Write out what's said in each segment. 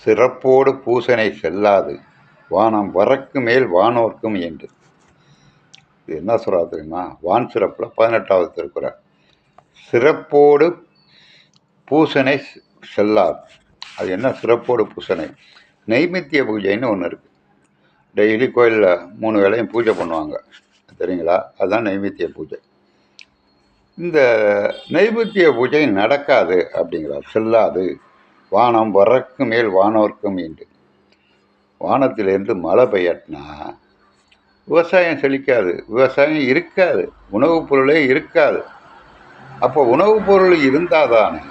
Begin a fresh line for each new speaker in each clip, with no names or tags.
சிறப்போடு பூசனை செல்லாது வானம் வரக்கு மேல் வானோர்க்கும் என்று. இது என்ன சொல்கிறா தெரியுமா? வான் சிறப்பில் 18வது திருக்குறள். சிறப்போடு பூசனை செல்லாது. அது என்ன சிறப்போடு பூசனை? நைமித்திய பூஜைன்னு ஒன்று இருக்குது. டெய்லி கோயிலில் 3 வேளையும் பூஜை பண்ணுவாங்க, சரிங்களா? அதுதான் நைமித்திய பூஜை. இந்த நைமித்திய பூஜை நடக்காது அப்படிங்கிறார். செல்லாது வானம் வரக்கு மேல் வானோர்க்கும் என்று. வானத்திலிருந்து மழை பெய்யட்டினா விவசாயம் செழிக்காது, விவசாயம் இருக்காது, உணவுப் பொருளே இருக்காது. அப்போ உணவுப் பொருள் இருந்தால் தானே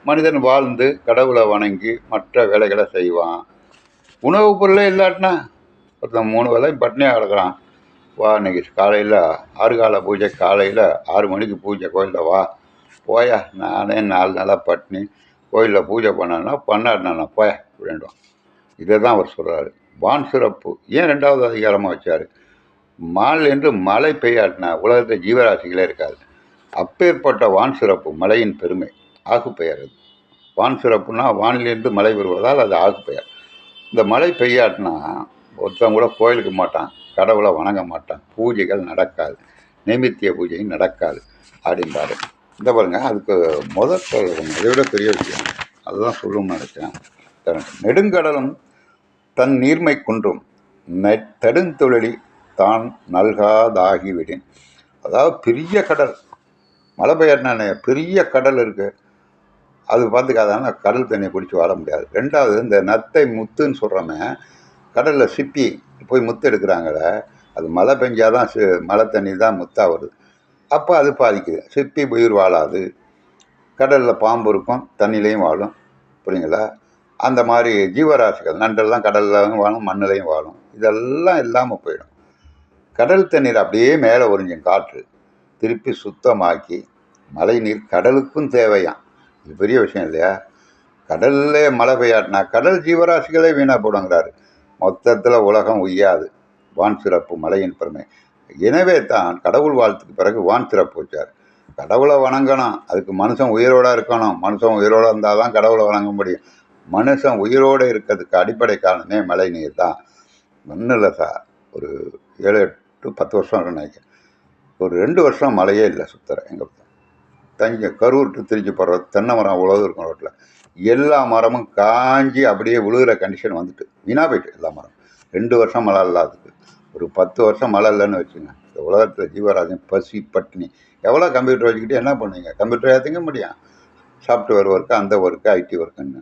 மனிதன் வாழ்ந்து கடவுளை வணங்கி மற்ற வேலைகளை செய்வான். உணவுப் பொருளே இல்லாட்டினா ஒருத்தன் 3 வேளையும் பட்னியாக கிடக்குறான். வா, இன்னைக்கு காலையில் 6 கால பூஜை, காலையில் 6 மணிக்கு பூஜை கோயிலில் வா. போயா, நானே 4 நாளாக பட்னி, கோயிலில் பூஜை பண்ணாடினா போயா அப்படின்றான். இதை தான் அவர் சொல்கிறாரு. வான் சிறப்பு ஏன் 2வது அதிகாரமாக வச்சார்? என்று மழை பெய்யாட்டினா உலகத்தில் ஜீவராசிகளே இருக்காது. அப்பேற்பட்ட வான் சிறப்பு மழையின் பெருமை ஆகு பெயர். அது வான் சிறப்புனா வானிலிருந்து மழை வருவதால் அது ஆகு பெயர். இந்த மழை பெய்யாட்டினா ஒருத்தன் கூட கோயிலுக்கு மாட்டான், கடவுளை வணங்க மாட்டான், பூஜைகள் நடக்காது, நைமித்திய பூஜையும் நடக்காது அப்படின்றாரு. இந்த பாருங்க, அதுக்கு அதை விட பெரிய விஷயம் அதுதான் சொல்லணும்னு நினச்சேன். நெடுங்கடலும் தன் நீர்மை குன்றும் தடுந்தொழிலி தான் நல்காதாகிவிடேன். அதாவது பெரிய கடல், மழை பெய்யாட்டினானே பெரிய கடல் இருக்குது, அது பார்த்துக்காதான கடல் தண்ணியை பிடிச்சி வாழ முடியாது. 2வது, இந்த நத்தை முத்துன்னு சொல்கிறோமே, கடலில் சிப்பி போய் முத்து எடுக்கிறாங்கள, அது மழை பெஞ்சாதான் மழை தண்ணி தான் முத்தாக வருது. அப்போ அது பாதிக்குது. சிப்பி உயிர் வாழாது. கடலில் பாம்பு இருக்கும், தண்ணிலையும் வாழும், புரியுங்களா? அந்த மாதிரி ஜீவராசிகள் நண்டெல்லாம் கடல்லையும் வாழும், மண்ணிலையும் வாழும். இதெல்லாம் இல்லாமல் போயிடும். கடல் தண்ணீர் அப்படியே மேலே உறிஞ்சும் காற்று, திருப்பி சுத்தமாக்கி மழை நீர் கடலுக்கும் தேவையாம். இது பெரிய விஷயம் இல்லையா? கடல்ல மழை பெய்யாட்டினா கடல் ஜீவராசிகளே வீணாக போடுங்கிறாரு. மொத்தத்தில் உலகம் உய்யாது. வான் சிறப்பு மழையின் பெருமை. எனவே தான் கடவுள் வாழ்த்துக்கு பிறகு வான் சிறப்பு வச்சார். கடவுளை வணங்கணும், அதுக்கு மனுஷன் உயிரோடு இருக்கணும். மனுஷன் உயிரோடு இருந்தால் தான் கடவுளை வணங்க முடியும். மனுஷன் உயிரோடு இருக்கிறதுக்கு அடிப்படை காரணமே மழை நீர் தான். ஒன்றும் இல்லை சார், ஒரு 7, 8, 10 வருஷம் நினைக்கிறேன், ஒரு 2 வருஷம் மழையே இல்லை. சுத்தர எங்கள் கரூர் டு திருச்சி போடுற தென்னை மரம் அவ்வளோ இருக்கும் ரோட்டில். எல்லா மரமும் காஞ்சி அப்படியே விழுகிற கண்டிஷன் வந்துட்டு வீணாக போயிட்டு எல்லா மரம். 2 வருஷம் மழை இல்லாததுக்கு ஒரு 10 வருஷம் மழை இல்லைன்னு வச்சுங்க, இந்த உலகத்தில் ஜீவராஜன் பசி பட்டினி. எவ்வளோ கம்ப்யூட்டர் வச்சுக்கிட்டு என்ன பண்ணுவீங்க? கம்ப்யூட்டர் ஏற்றுங்க முடியும். சாஃப்ட்வேர் ஒர்க்கு, அந்த ஒர்க்கு, ஐடி ஒர்க்குன்னு.